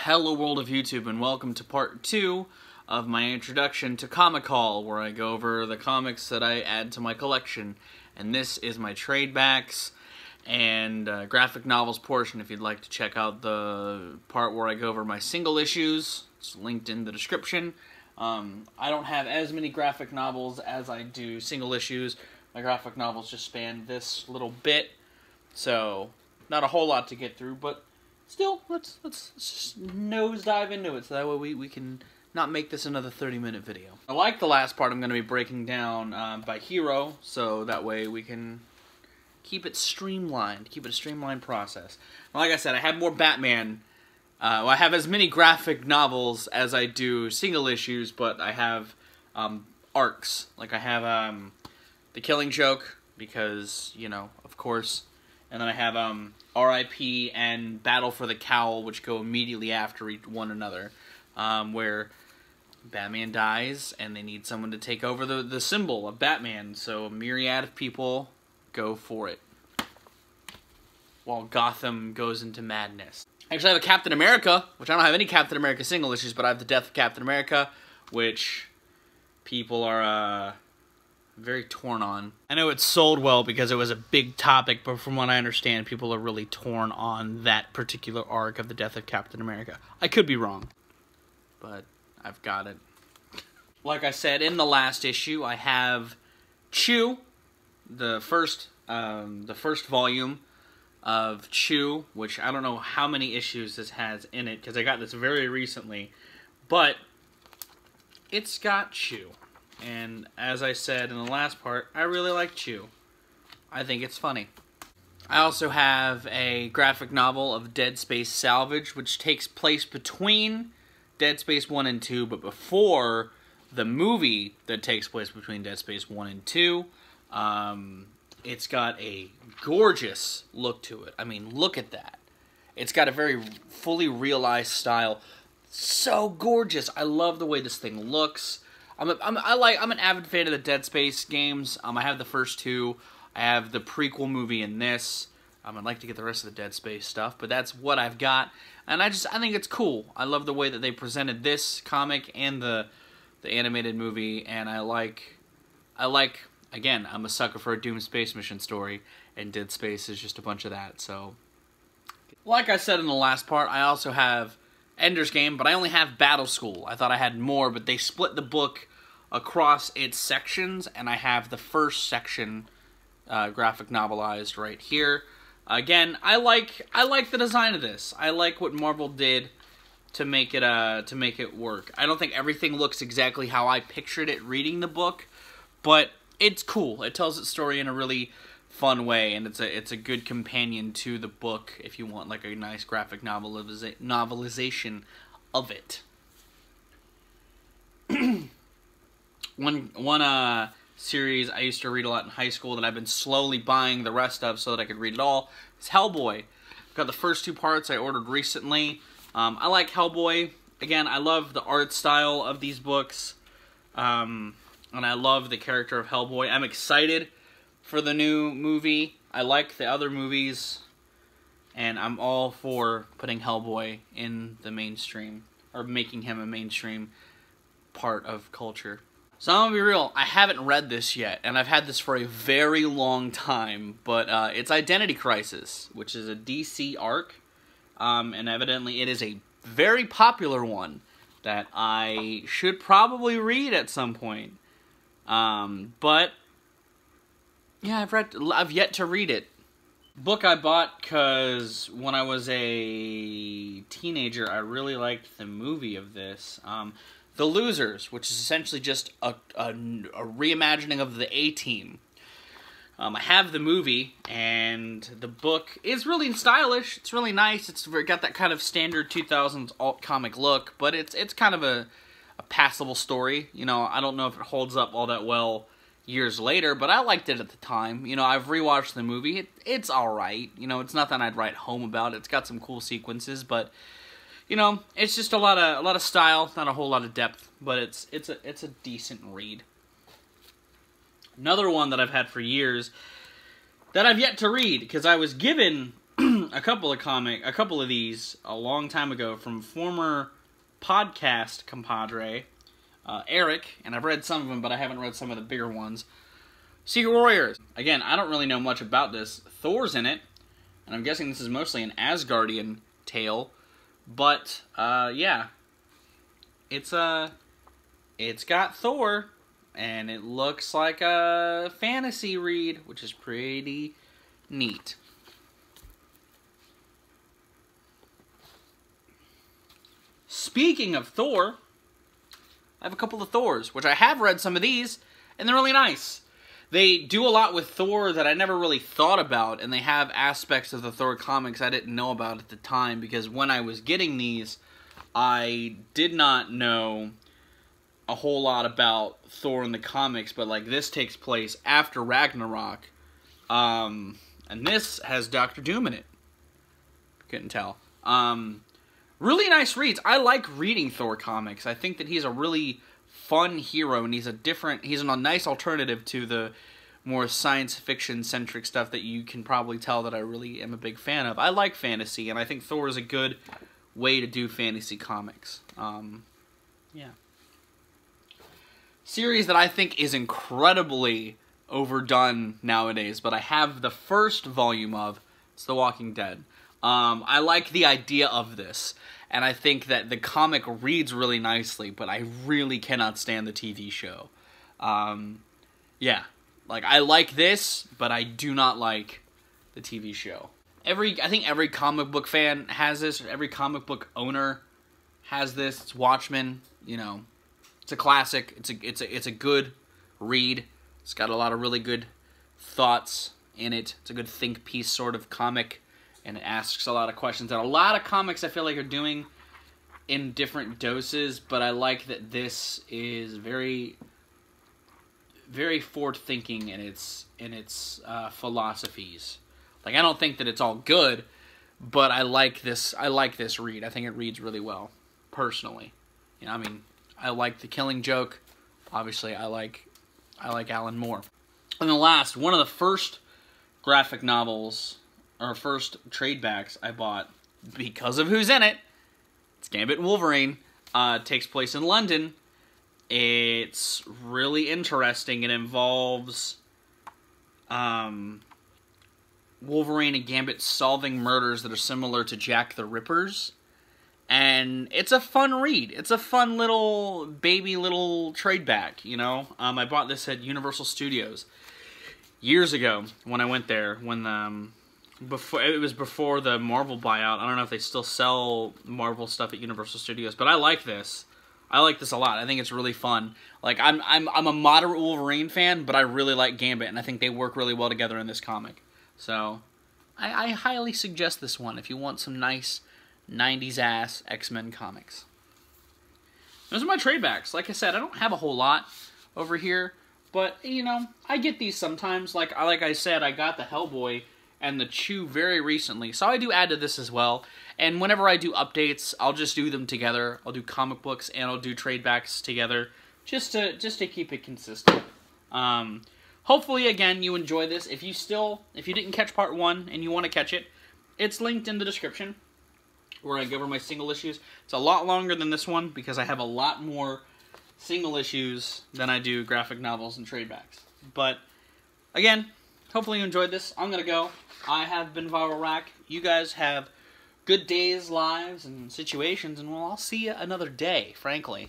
Hello world of YouTube, and welcome to part 2 of my introduction to Comic Haul, where I go over the comics that I add to my collection. And this is my trade backs and graphic novels portion. If you'd like to check out the part where I go over my single issues, it's linked in the description. I don't have as many graphic novels as I do single issues. My graphic novels just span this little bit, so not a whole lot to get through, but still, let's just nosedive into it, so that way we can not make this another 30-minute video. I like the last part I'm going to be breaking down by hero, so that way we can keep it streamlined, keep it a streamlined process. Like I said, I have more Batman. I have as many graphic novels as I do single issues, but I have arcs. Like I have The Killing Joke, because, you know, of course. And then I have R.I.P. and Battle for the Cowl, which go immediately after one another, where Batman dies and they need someone to take over the symbol of Batman, so a myriad of people go for it, while Gotham goes into madness. Actually, I have a Captain America, which I don't have any Captain America single issues, but I have the Death of Captain America, which people are very torn on. I know it sold well because it was a big topic, but from what I understand, people are really torn on that particular arc of the Death of Captain America. I could be wrong, but I've got it. Like I said, in the last issue, I have Chew, the first volume of Chew, which I don't know how many issues this has in it, because I got this very recently, but it's got Chew. And as I said in the last part, I really like Chew. I think it's funny. I also have a graphic novel of Dead Space Salvage, which takes place between Dead Space 1 and 2, but before the movie that takes place between Dead Space 1 and 2. It's got a gorgeous look to it. I mean, look at that. It's got a very fully realized style. So gorgeous. I love the way this thing looks. I'm an avid fan of the Dead Space games. I have the first two. I have the prequel movie in this. I'd like to get the rest of the Dead Space stuff, but that's what I've got. And I think it's cool. I love the way that they presented this comic and the animated movie, and I like, again, I'm a sucker for a Doom Space Mission story, and Dead Space is just a bunch of that, so. Like I said in the last part, I also have Ender's Game, but I only have Battle School. I thought I had more, but they split the book across its sections, and I have the first section graphic novelized right here. Again, I like the design of this. I like what Marvel did to make it work. I don't think everything looks exactly how I pictured it reading the book, but it's cool. It tells its story in a really fun way, and it's a good companion to the book if you want like a nice graphic novelization of it. One series I used to read a lot in high school that I've been slowly buying the rest of so that I could read it all is Hellboy. Got the first two parts I ordered recently. I like Hellboy. Again, I love the art style of these books, and I love the character of Hellboy. I'm excited for the new movie. I like the other movies, and I'm all for putting Hellboy in the mainstream, or making him a mainstream part of culture. So I'm gonna be real, I haven't read this yet, and I've had this for a very long time, but it's Identity Crisis, which is a DC arc, and evidently it is a very popular one that I should probably read at some point. But yeah, I've yet to read it. Book I bought because when I was a teenager, I really liked the movie of this. The Losers, which is essentially just a reimagining of the A-Team. I have the movie, and the book is really stylish. It's really nice. It's got that kind of standard 2000s alt comic look, but it's kind of a passable story. You know, I don't know if it holds up all that well years later, but I liked it at the time. You know, I've rewatched the movie. It's alright. You know, it's nothing I'd write home about. It's got some cool sequences, but you know, it's just a lot of style, not a whole lot of depth, but it's a decent read. Another one that I've had for years that I've yet to read, because I was given a couple of these a long time ago from former podcast compadre Eric, and I've read some of them, but I haven't read some of the bigger ones. Secret Warriors. Again, I don't really know much about this. Thor's in it, and I'm guessing this is mostly an Asgardian tale. But yeah, it's got Thor, and it looks like a fantasy read, which is pretty neat. Speaking of Thor, I have a couple of Thors, which I have read some of these, and they're really nice. They do a lot with Thor that I never really thought about, and they have aspects of the Thor comics I didn't know about at the time, because when I was getting these, I did not know a whole lot about Thor in the comics, but like this takes place after Ragnarok, and this has Doctor Doom in it. Couldn't tell. Really nice reads. I like reading Thor comics. I think that he's a really fun hero, and he's a nice alternative to the more science fiction centric stuff that you can probably tell that I really am a big fan of. I like fantasy, and I think Thor is a good way to do fantasy comics. Yeah. Series that I think is incredibly overdone nowadays, but I have the first volume of. It's The Walking Dead. I like the idea of this, and I think that the comic reads really nicely, but I really cannot stand the TV show. Yeah, like, I like this, but I do not like the TV show. I think every comic book fan has this, every comic book owner has this. It's Watchmen, you know. It's a classic, it's a good read. It's got a lot of really good thoughts in it. It's a good think piece sort of comic. And it asks a lot of questions that a lot of comics I feel like are doing in different doses, but I like that this is very, very forward-thinking in its philosophies. Like, I don't think that it's all good, but I like this read. I think it reads really well, personally. You know, I mean, I like The Killing Joke. Obviously, I like Alan Moore. And the last, one of the first graphic novels, or first trade backs I bought because of who's in it. It's Gambit and Wolverine. Takes place in London. It's really interesting. It involves Wolverine and Gambit solving murders that are similar to Jack the Ripper's. And it's a fun read. It's a fun little trade back, you know? I bought this at Universal Studios years ago when I went there, when it was before the Marvel buyout. I don't know if they still sell Marvel stuff at Universal Studios, but I like this. I like this a lot. I think it's really fun. Like, I'm a moderate Wolverine fan, but I really like Gambit, and I think they work really well together in this comic. So, I highly suggest this one if you want some nice 90s ass X-Men comics. Those are my trade backs. Like I said, I don't have a whole lot over here, but you know, I get these sometimes. Like I said, I got the Hellboy and the Chew very recently, so I do add to this as well. And whenever I do updates, I'll just do them together. I'll do comic books and I'll do trade backs together, just to keep it consistent. Hopefully, again, you enjoy this. If you didn't catch part 1 and you want to catch it, it's linked in the description, where I go over my single issues. It's a lot longer than this one, because I have a lot more single issues than I do graphic novels and trade backs. But, again, hopefully you enjoyed this. I'm going to go. I have been Viral Rack. You guys have good days, lives, and situations, and well, I'll see you another day, frankly.